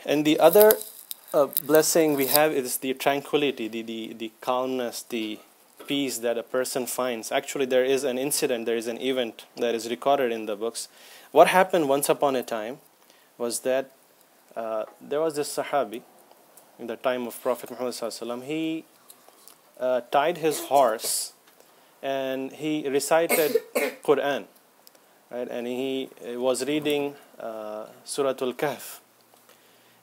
And the other blessing we have is the tranquility, the calmness, the peace that a person finds. Actually, there is an incident, there is an event that is recorded in the books. What happened once upon a time was that there was this Sahabi in the time of Prophet Muhammad sallallahu alaihi wasallam. He tied his horse and he recited Qur'an, right? And he was reading Surah Al-Kahf.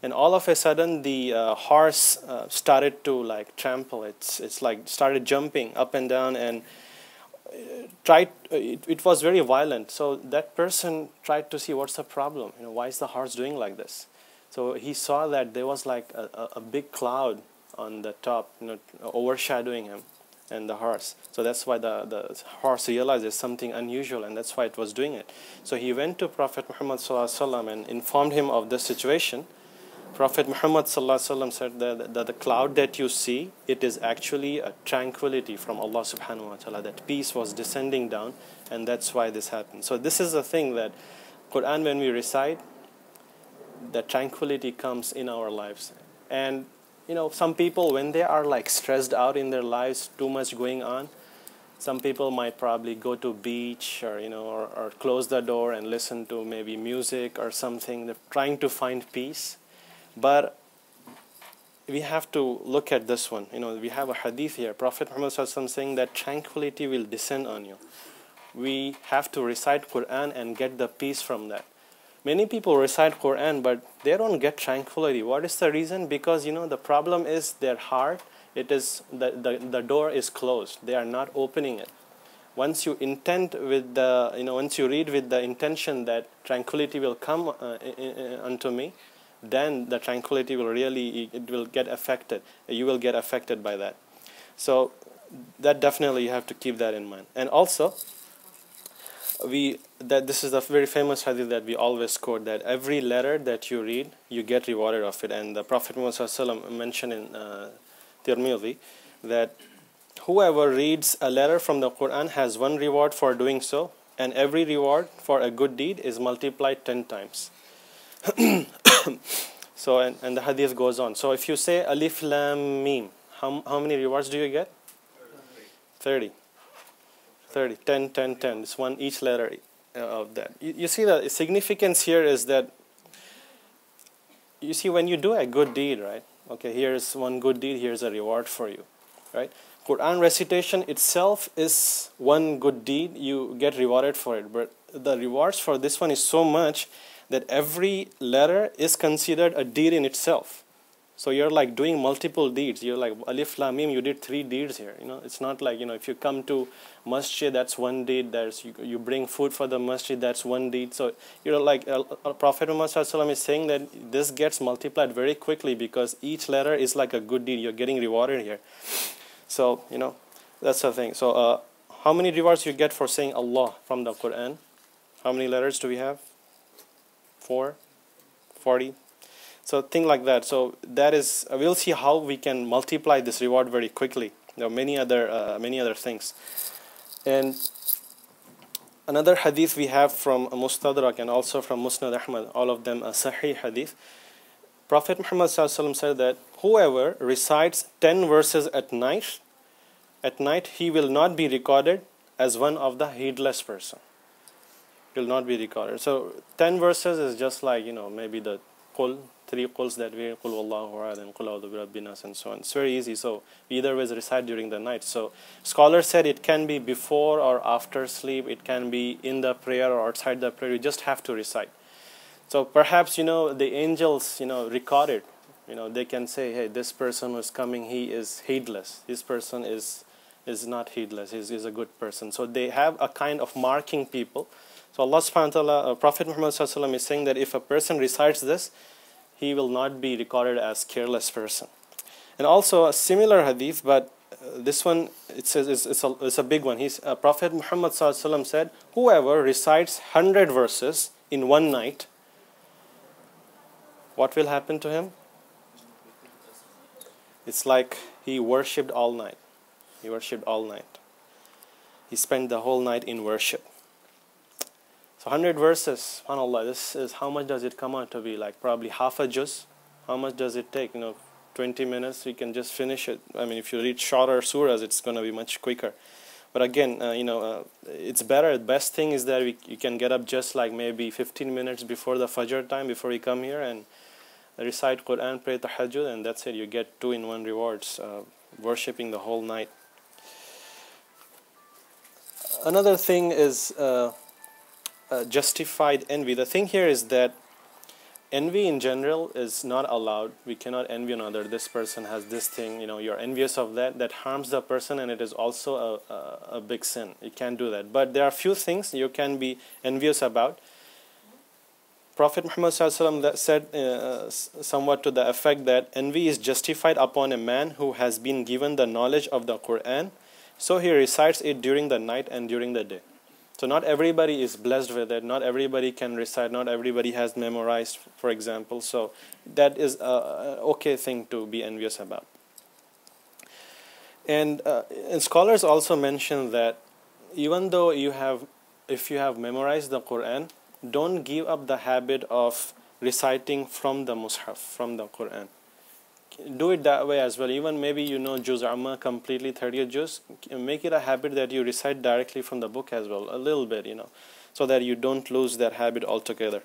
And all of a sudden, the horse started to like trample. It's like started jumping up and down and it was very violent. So that person tried to see what's the problem. Why is the horse doing like this? So he saw that there was like a big cloud on the top, overshadowing him and the horse. So that's why the horse realized there's something unusual, and that's why it was doing it. So he went to Prophet Muhammad sallallahu alaihi wasallam and informed him of the situation. Prophet Muhammad sallallahu alaihi wasallam said that the cloud that you see, it is actually a tranquility from Allah subhanahu wa ta'ala. That peace was descending down, and that's why this happened. So this is the thing that Quran, when we recite, the tranquility comes in our lives. And some people, when they are like stressed out in their lives, too much going on, some people might probably go to beach or or close the door and listen to maybe music or something. They're trying to find peace. But we have to look at this one. We have a hadith here. Prophet Muhammad sallallahu alaihi wasallam saying that tranquility will descend on you. We have to recite Quran and get the peace from that. Many people recite Quran, but they don't get tranquility. What is the reason? Because the problem is their heart. It is the door is closed. They are not opening it. Once you intend with the once you read with the intention that tranquility will come unto me, then the tranquility will get affected. You will get affected by that. So that definitely you have to keep that in mind. And also, this is a very famous hadith that we always quote, that every letter that you read, you get rewarded of it. And the Prophet Muhammad sallallahu alaihi wasallam mentioned in Tirmidhi that whoever reads a letter from the Quran has one reward for doing so, and every reward for a good deed is multiplied 10 times. So and the hadith goes on. So if you say Alif Lam Mim, how many rewards do you get? 30. 10. It's one each letter of that. You see the significance here is that, you see, when you do a good deed, right? Okay, here's one good deed, here's a reward for you, right? Quran recitation itself is one good deed, you get rewarded for it. But the rewards for this one is so much that every letter is considered a deed in itself. So you're like doing multiple deeds. You're like Alif Lam Mim, you did 3 deeds here. It's not like if you come to masjid, that's one deed. There's you bring food for the masjid, that's one deed. So like Prophet Muhammad sallallahu alaihi wasallam is saying that this gets multiplied very quickly because each letter is like a good deed. You're getting rewarded here. So that's the thing. So how many rewards you get for saying Allah from the Quran? How many letters do we have? 4, 40. So think like that. So that is, we'll see how we can multiply this reward very quickly. There are many other things. And another hadith we have from Mustadrak and also from Musnad Ahmad, all of them a Sahih hadith. Prophet Muhammad sallallahu alaihi wasallam said that whoever recites 10 verses at night, he will not be recorded as one of the heedless person. Will not be recorded. So 10 verses is just like maybe the Qul, 3 Quls that we Qul Wallahu Ahad and Qul A'udhu Bi Rabbin Nas and so on. It's very easy. So either ways recite during the night. So scholars said it can be before or after sleep. It can be in the prayer or outside the prayer. You just have to recite. So perhaps the angels record it. They can say, hey, this person who is coming, he is heedless. This person is not heedless. He's a good person. So they have a kind of marking people. So Allah subhanahu wa ta'ala, Prophet Muhammad sallallahu alaihi wasallam is saying that if a person recites this, he will not be recorded as careless person. And also a similar hadith, but this one, it says it's a big one. Prophet Muhammad sallallahu alaihi wasallam said, whoever recites 100 verses in one night, what will happen to him? It's like he worshipped all night. He worshipped all night. He spent the whole night in worship. So 100 verses, subhanAllah, this is, how much does it come out to be? Like probably half a juz, How much does it take? 20 minutes, you can just finish it. I mean, if you read shorter surahs, it's going to be much quicker. But again, it's better. The best thing is that you can get up just like maybe 15 minutes before the Fajr time, before you come here, and recite Qur'an, pray tahajjud, and that's it. You get 2-in-1 rewards, worshipping the whole night. Another thing is justified envy. The thing here is that envy in general is not allowed. We cannot envy another. This person has this thing, you're envious of that. That harms the person, and it is also a big sin. You can't do that. But there are few things you can be envious about. Prophet Muhammad ﷺ said somewhat to the effect that envy is justified upon a man who has been given the knowledge of the Qur'an, so he recites it during the night and during the day. So not everybody is blessed with it. Not everybody can recite. Not everybody has memorized, for example. So that is an okay thing to be envious about. And scholars also mention that even though if you have memorized the Qur'an, don't give up the habit of reciting from the Mus'haf, from the Qur'an. Do it that way as well. Even maybe Juz Amma completely, 30th Juz, make it a habit that you recite directly from the book as well, a little bit, so that you don't lose that habit altogether.